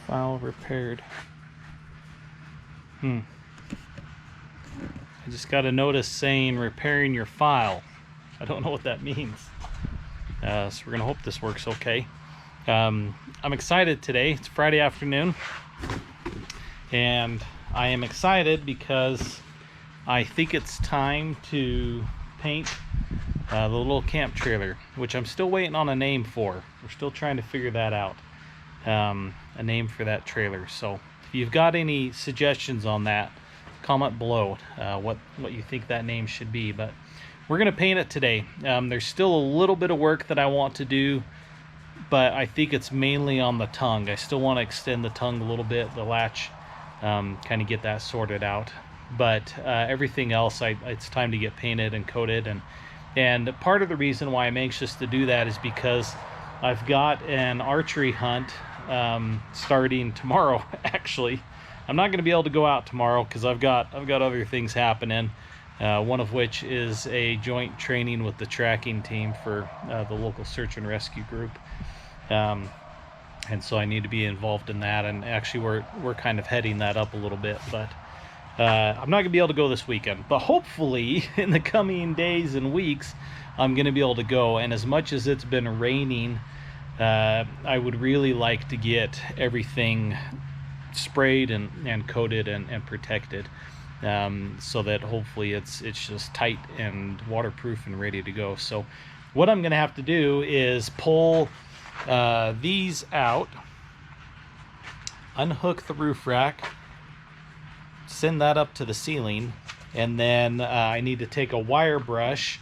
File repaired. I just got a notice saying repairing your file. I don't know what that means. So we're gonna hope this works okay. I'm excited today. It's Friday afternoon, and I am excited because I think it's time to paint the little camp trailer, which I'm still waiting on a name for. We're still trying to figure that out. A name for that trailer. So if you've got any suggestions on that, comment below what you think that name should be. But we're gonna paint it today. There's still a little bit of work that I want to do, but I think it's mainly on the tongue. I still want to extend the tongue a little bit, the latch, kind of get that sorted out. But everything else, it's time to get painted and coated. And part of the reason why I'm anxious to do that is because I've got an archery hunt starting tomorrow. Actually, I'm not going to be able to go out tomorrow because I've got other things happening. One of which is a joint training with the tracking team for the local search and rescue group, and so I need to be involved in that. And actually, we're kind of heading that up a little bit, but I'm not gonna be able to go this weekend. But hopefully, in the coming days and weeks, I'm gonna be able to go. And as much as it's been raining, I would really like to get everything sprayed and coated and protected. So that hopefully it's just tight and waterproof and ready to go. So what I'm gonna have to do is pull these out, unhook the roof rack, send that up to the ceiling, and then I need to take a wire brush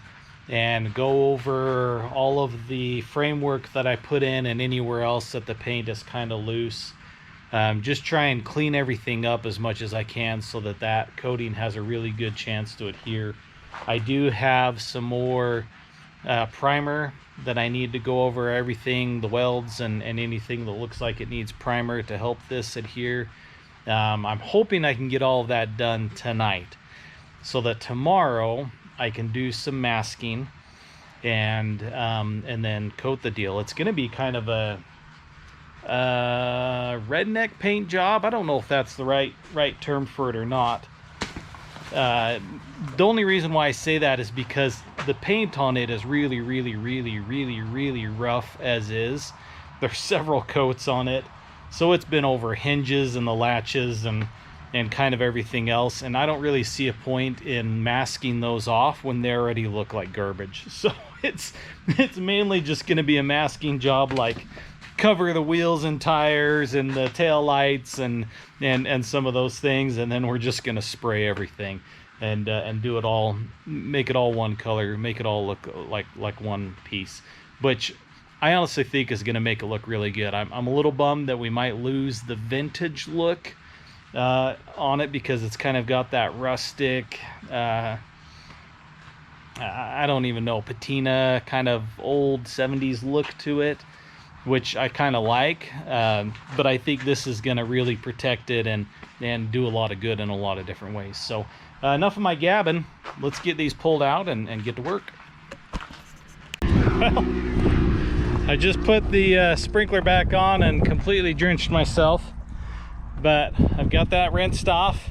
and go over all of the framework that I put in and anywhere else that the paint is kind of loose. Just try and clean everything up as much as I can so that coating has a really good chance to adhere. I do have some more primer that I need to go over everything, the welds and anything that looks like it needs primer to help this adhere. I'm hoping I can get all of that done tonight so that tomorrow I can do some masking and then coat the deal. It's going to be kind of a redneck paint job. I don't know if that's the right term for it or not. The only reason why I say that is because the paint on it is really rough as is. There's several coats on it, so it's been over hinges and the latches and kind of everything else, and I don't really see a point in masking those off when they already look like garbage. So it's mainly just going to be a masking job, like cover the wheels and tires and the tail lights and some of those things, and then we're just going to spray everything and do it all, make it all one color, make it all look like one piece, which I honestly think is going to make it look really good. I'm a little bummed that we might lose the vintage look on it because it's kind of got that rustic, I don't even know, patina kind of old 70s look to it, which I kind of like, but I think this is going to really protect it and do a lot of good in a lot of different ways. So enough of my gabbing. Let's get these pulled out and get to work. Well, I just put the sprinkler back on and completely drenched myself, but I've got that rinsed off.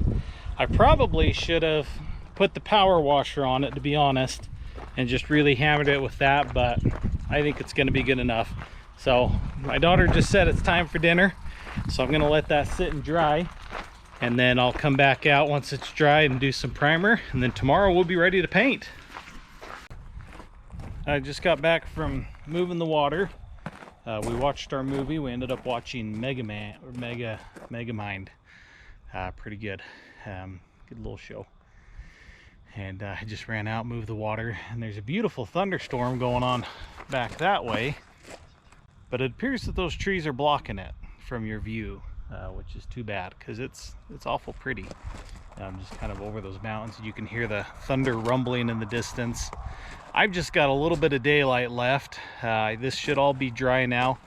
I probably should have put the power washer on it, to be honest, and just really hammered it with that, but I think it's going to be good enough. So my daughter just said it's time for dinner, so I'm gonna let that sit and dry, and then I'll come back out once it's dry and do some primer, and then tomorrow we'll be ready to paint. I just got back from moving the water. We watched our movie. We ended up watching Megamind. Pretty good. Good little show. And I just ran out, moved the water, and there's a beautiful thunderstorm going on back that way. But it appears that those trees are blocking it from your view, which is too bad because it's awful pretty. Just kind of over those mountains, you can hear the thunder rumbling in the distance. I've just got a little bit of daylight left. This should all be dry now.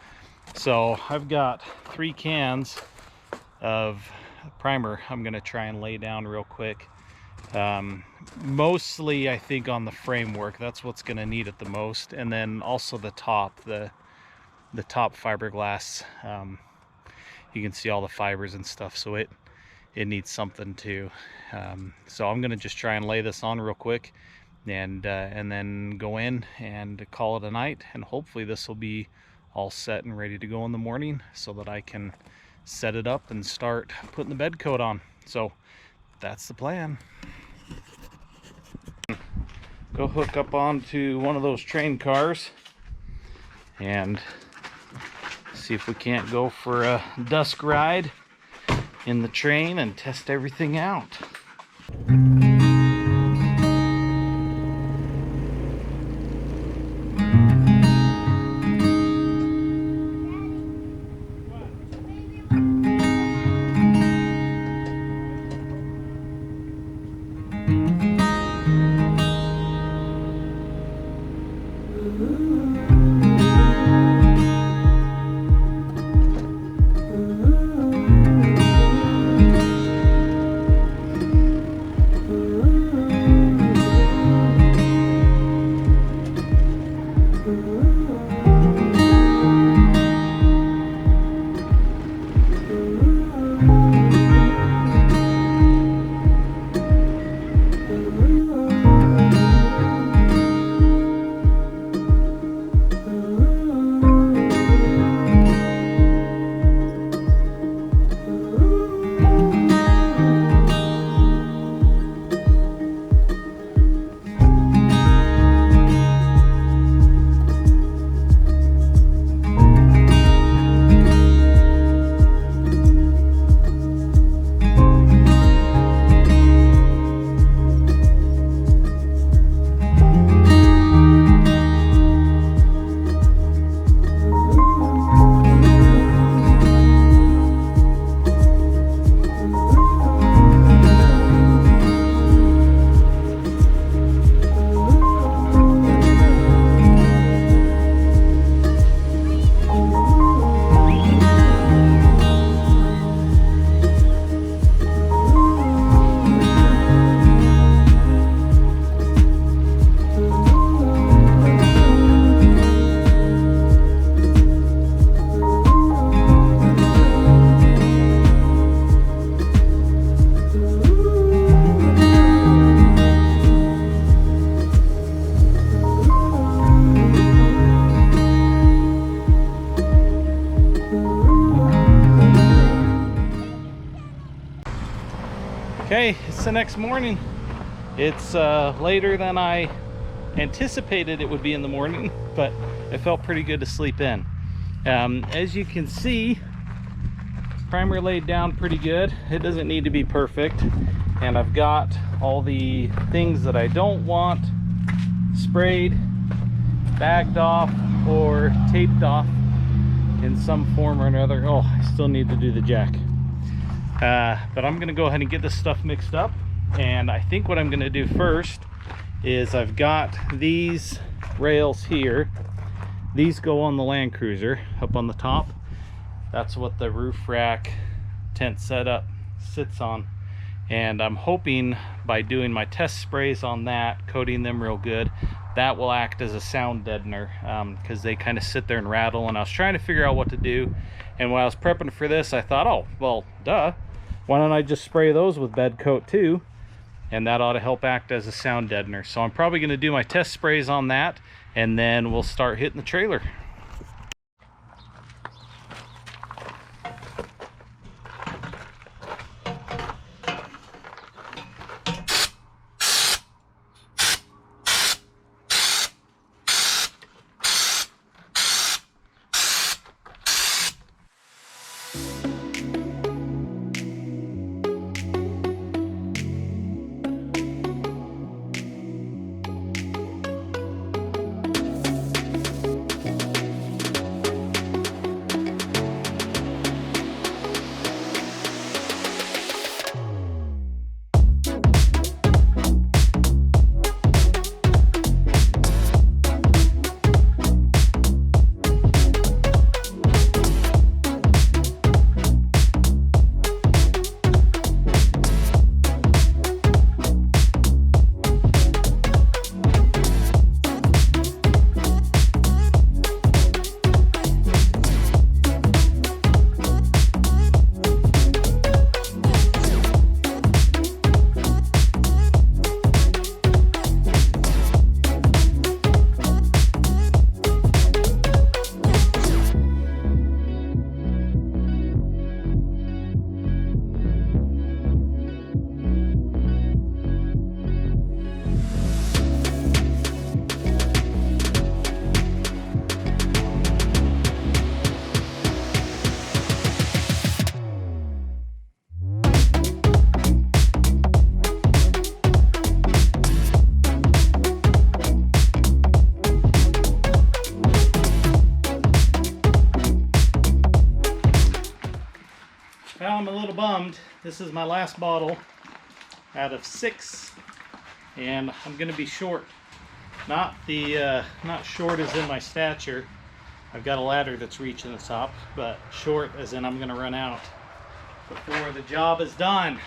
So I've got 3 cans of primer I'm gonna try and lay down real quick. Mostly I think on the framework, that's what's gonna need it the most, and then also the top, the top fiberglass. you can see all the fibers and stuff, so it needs something too. So I'm gonna just try and lay this on real quick, and then go in and call it a night, and hopefully this will be all set and ready to go in the morning so that I can set it up and start putting the bed coat on. So that's the plan. Go hook up onto one of those train cars and see if we can't go for a dusk ride in the train and test everything out. Okay, it's the next morning. It's later than I anticipated it would be in the morning, but it felt pretty good to sleep in. As you can see, primer laid down pretty good. It doesn't need to be perfect, and I've got all the things that I don't want sprayed, bagged off, or taped off in some form or another. Oh, I still need to do the jack. But I'm gonna go ahead and get this stuff mixed up, and I think what I'm gonna do first is I've got these rails here. These go on the Land Cruiser up on the top. That's what the roof rack tent setup sits on, and I'm hoping by doing my test sprays on that, coating them real good, that will act as a sound deadener, because they kind of sit there and rattle. And I was trying to figure out what to do, and when I was prepping for this, I thought, oh well, duh, why don't I just spray those with bed coat too, and that ought to help act as a sound deadener. So I'm probably going to do my test sprays on that, and then we'll start hitting the trailer. Well, I'm a little bummed. This is my last bottle out of 6, and I'm gonna be short. Not short as in my stature. I've got a ladder that's reaching the top, but short as in I'm gonna run out before the job is done.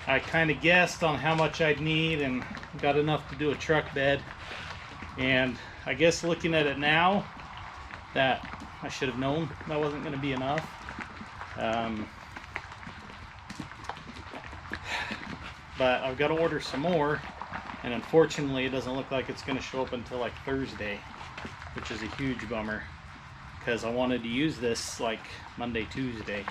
I kind of guessed on how much I'd need and got enough to do a truck bed. And I guess looking at it now, that I should have known that wasn't going to be enough. But I've got to order some more, and unfortunately it doesn't look like it's going to show up until like Thursday, which is a huge bummer because I wanted to use this like Monday, Tuesday.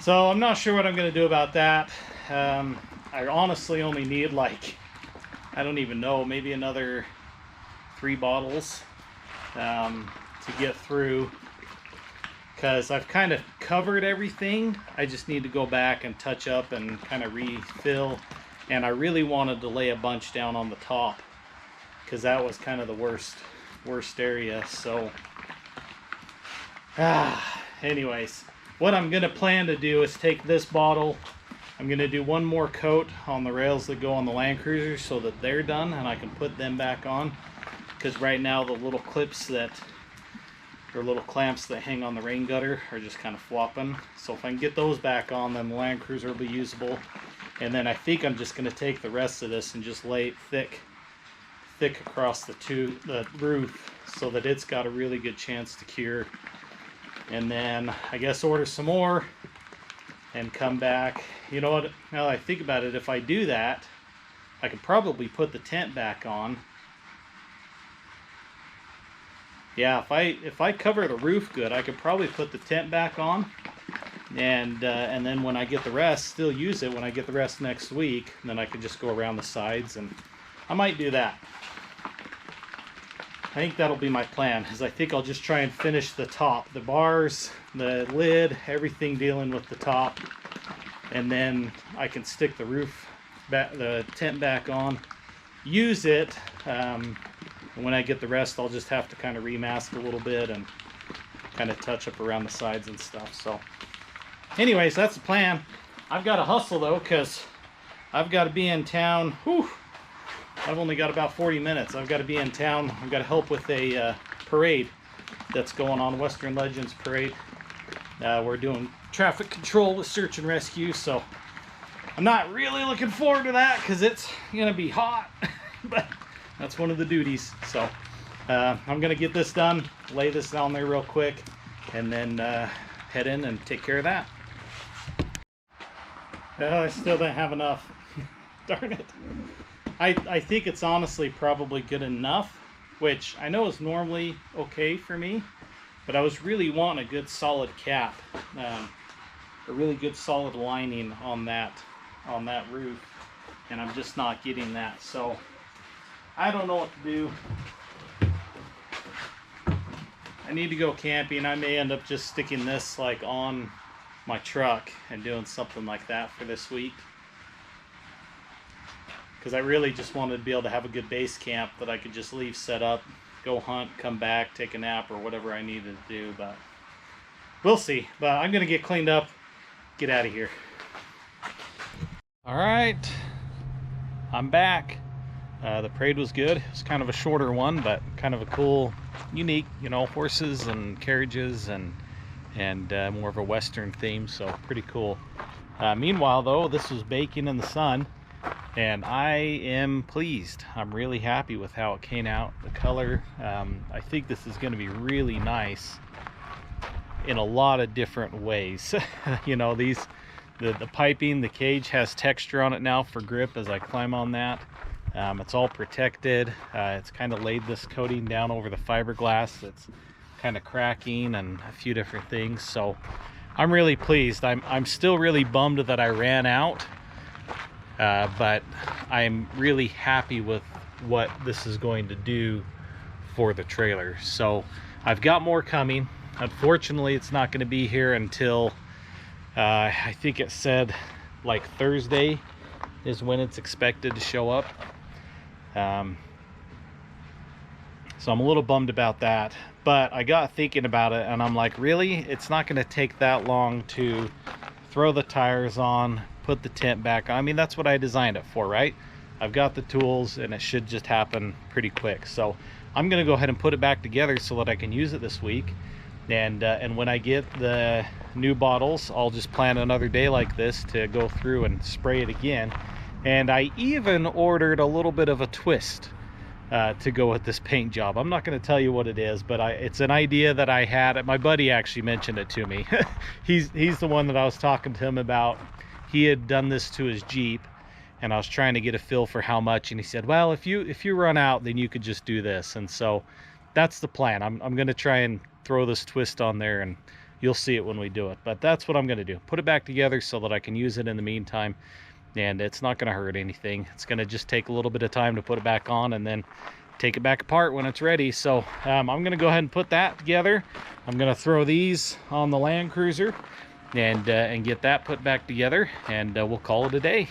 So I'm not sure what I'm going to do about that. I honestly only need like, I don't even know, maybe another 3 bottles to get through, because I've kind of covered everything. I just need to go back and touch up and kind of refill, and I really wanted to lay a bunch down on the top because that was kind of the worst area. So anyways, what I'm gonna plan to do is take this bottle, I'm gonna do one more coat on the rails that go on the Land Cruiser so that they're done and I can put them back on, because right now the little clips that, or little clamps that hang on the rain gutter are just kind of flopping. So if I can get those back on, then the Land Cruiser will be usable. And then I think I'm just going to take the rest of this and just lay it thick across the roof so that it's got a really good chance to cure. And then I guess order some more and come back. You know what, now that I think about it, if I do that, I could probably put the tent back on. Yeah, if I cover the roof good, I could probably put the tent back on, and then when I get the rest, still use it when I get the rest next week. And then I could just go around the sides, and I might do that. I think that'll be my plan, is I think I'll just try and finish the top, the bars, the lid, everything dealing with the top, and then I can stick the roof back, the tent back on, use it. And when I get the rest, I'll just have to kind of remask a little bit and kind of touch up around the sides and stuff. So anyways, that's the plan. I've got to hustle though, because I've got to be in town. Whew, I've only got about 40 minutes. I've got to be in town. I've got to help with a parade that's going on, Western Legends Parade. We're doing traffic control with search and rescue, so I'm not really looking forward to that because it's going to be hot. But that's one of the duties. So I'm gonna get this done, lay this down there real quick, and then head in and take care of that. I still don't have enough. Darn it. I think it's honestly probably good enough, which I know is normally okay for me, but I was really wanting a good solid cap, a really good solid lining on that roof, and I'm just not getting that. So I don't know what to do. I need to go camping. I may end up just sticking this like on my truck and doing something like that for this week, because I really just wanted to be able to have a good base camp that I could just leave set up, go hunt, come back, take a nap, or whatever I needed to do. But we'll see. But I'm gonna get cleaned up, get out of here. All right, I'm back. The parade was good. It was kind of a shorter one, but kind of a cool, unique, you know, horses and carriages and more of a Western theme, so pretty cool. Meanwhile, though, this was baking in the sun, and I am pleased. I'm really happy with how it came out, the color. I think this is going to be really nice in a lot of different ways. You know, the piping, the cage has texture on it now for grip as I climb on that. It's all protected. It's kind of laid this coating down over the fiberglass that's kind of cracking and a few different things. So I'm really pleased. I'm still really bummed that I ran out, but I'm really happy with what this is going to do for the trailer. So I've got more coming. Unfortunately, it's not going to be here until I think it said like Thursday is when it's expected to show up. So I'm a little bummed about that, but I got thinking about it and I'm like, really, it's not going to take that long to throw the tires on, put the tent back on. I mean, that's what I designed it for, right? I've got the tools and it should just happen pretty quick. So I'm gonna go ahead and put it back together so that I can use it this week. And when I get the new bottles, I'll just plan another day like this to go through and spray it again. And I even ordered a little bit of a twist to go with this paint job. I'm not going to tell you what it is, but it's an idea that I had. My buddy actually mentioned it to me. he's the one that I was talking to him about. He had done this to his Jeep, and I was trying to get a feel for how much, and he said, well, if you run out, then you could just do this. And so that's the plan. I'm going to try and throw this twist on there, and you'll see it when we do it. But that's what I'm going to do, put it back together so that I can use it in the meantime. And it's not going to hurt anything. It's going to just take a little bit of time to put it back on and then take it back apart when it's ready. So I'm going to go ahead and put that together. I'm going to throw these on the Land Cruiser and get that put back together, and we'll call it a day.